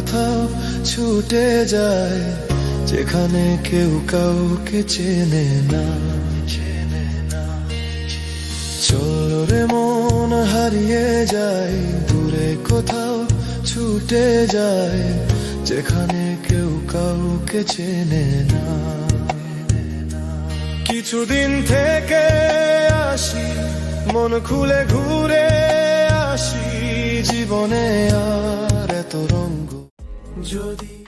কোথাও ছুটে যায়, যেখানে কেউ কাউকে চেনে না। চলো রে মন হারিয়ে যায়, দূরে কোথাও ছুটে যায়, যেখানে কেউ কাউকে চেনে না। কিছুদিন থেকে আসি, মন খুলে ঘুরে আসি, জীবনে আর এত রঙ যদি